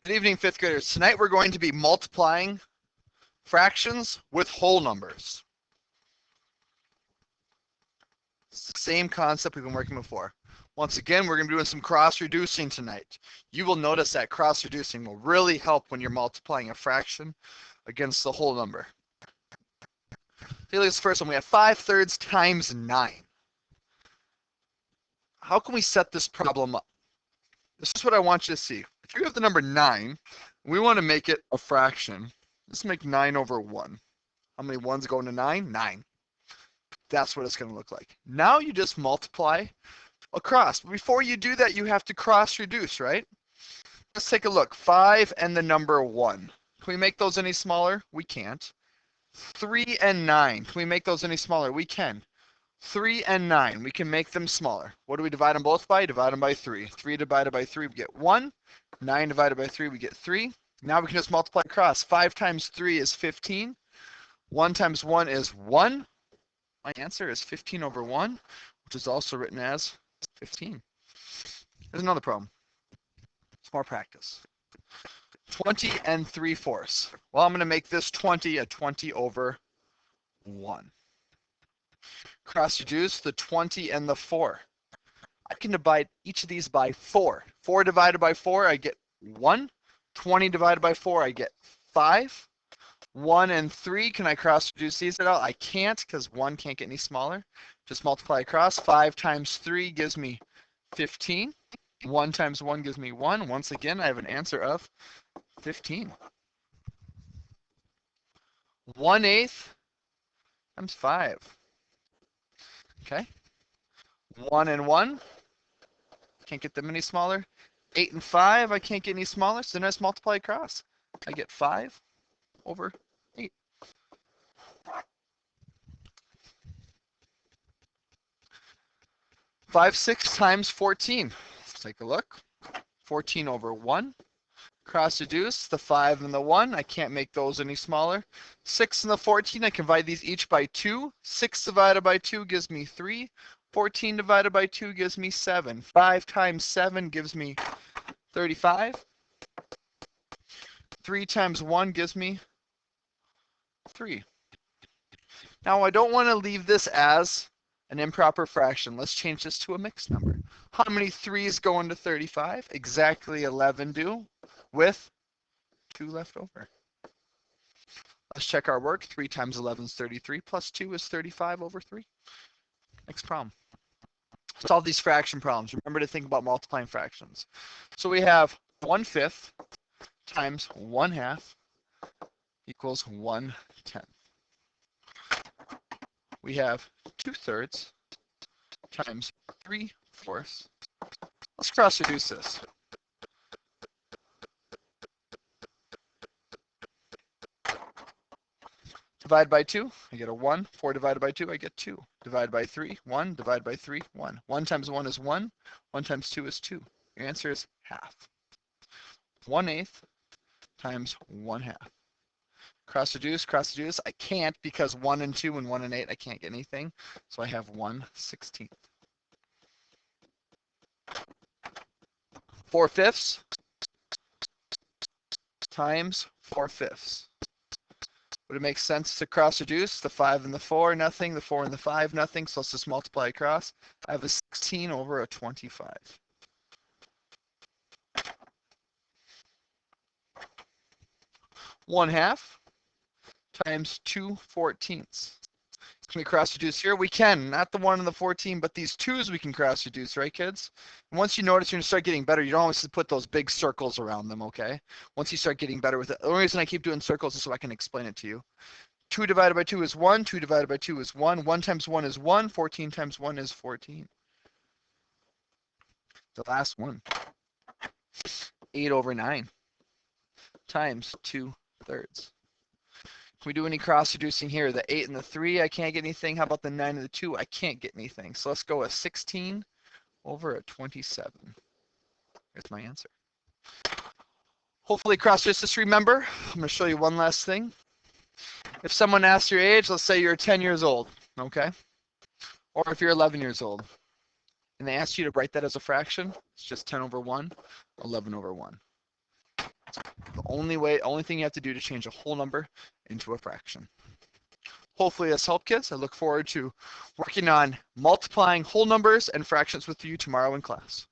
Good evening, fifth graders. Tonight we're going to be multiplying fractions with whole numbers. It's the same concept we've been working before. Once again, we're going to be doing some cross-reducing tonight. You will notice that cross-reducing will really help when you're multiplying a fraction against the whole number. Take a look at this first one. We have 5/3 times 9. How can we set this problem up? This is what I want you to see. If you have the number 9, we want to make it a fraction. Let's make 9 over 1. How many 1s go into 9? 9. That's what it's going to look like. Now you just multiply across. But before you do that, you have to cross-reduce, right? Let's take a look. 5 and the number 1. Can we make those any smaller? We can't. 3 and 9. Can we make those any smaller? We can. 3 and 9. We can make them smaller. What do we divide them both by? Divide them by 3. 3 divided by 3, we get 1. 9 divided by 3, we get 3. Now we can just multiply across. 5 times 3 is 15. 1 times 1 is 1. My answer is 15 over 1, which is also written as 15. Here's another problem. It's more practice. 20 and 3/4. Well, I'm going to make this 20 a 20 over 1. Cross-reduce the 20 and the 4. I can divide each of these by 4. 4 divided by 4, I get 1. 20 divided by 4, I get 5. 1 and 3, can I cross-reduce these at all? I can't because 1 can't get any smaller. Just multiply across. 5 times 3 gives me 15. 1 times 1 gives me 1. Once again, I have an answer of 15. 1/8 times 5. Okay. 1 and 1. Can't get them any smaller. 8 and 5. I can't get any smaller. So then I just multiply across. I get 5 over 8. Five 6 times 14. Let's take a look. 14 over 1. Cross-reduce the 5 and the 1. I can't make those any smaller. 6 and the 14. I can divide these each by 2. 6 divided by 2 gives me 3. 14 divided by 2 gives me 7. 5 times 7 gives me 35. 3 times 1 gives me 3. Now I don't want to leave this as an improper fraction. Let's change this to a mixed number. How many 3's go into 35? Exactly 11 do, with 2 left over. Let's check our work. 3 times 11 is 33, plus 2 is 35 over 3. Next problem. Solve these fraction problems. Remember to think about multiplying fractions. So we have 1/5 times 1/2 equals 1/10. We have 2/3 times 3/4. Let's cross-reduce this. Divide by 2, I get a 1. 4 divided by 2, I get 2. Divide by 3, 1. Divide by 3, 1. 1 times 1 is 1. 1 times 2 is 2. Your answer is half. 1/8 times 1/2. Cross-reduce, cross-reduce. I can't because 1 and 2 and 1 and 8, I can't get anything. So I have 1/16. 4/5 times 4/5. Would it make sense to cross-reduce? The 5 and the 4, nothing. The 4 and the 5, nothing. So let's just multiply across. I have a 16 over a 25. One half times 2/14. Can we cross-reduce here? We can. Not the 1 and the 14, but these 2's we can cross-reduce, right, kids? And once you notice you're going to start getting better, you don't always put those big circles around them, okay? Once you start getting better with it. The only reason I keep doing circles is so I can explain it to you. 2 divided by 2 is 1. 2 divided by 2 is 1. 1 times 1 is 1. 14 times 1 is 14. The last one. 8 over 9 times 2/3. Can we do any cross-reducing here? The 8 and the 3, I can't get anything. How about the 9 and the 2? I can't get anything. So let's go with 16 over a 27. There's my answer. Hopefully cross-reduce this. Remember, I'm going to show you one last thing. If someone asks your age, let's say you're 10 years old, okay? Or if you're 11 years old, and they ask you to write that as a fraction, it's just 10 over 1, 11 over 1. The only thing you have to do to change a whole number into a fraction. Hopefully this helped, kids. I look forward to working on multiplying whole numbers and fractions with you tomorrow in class.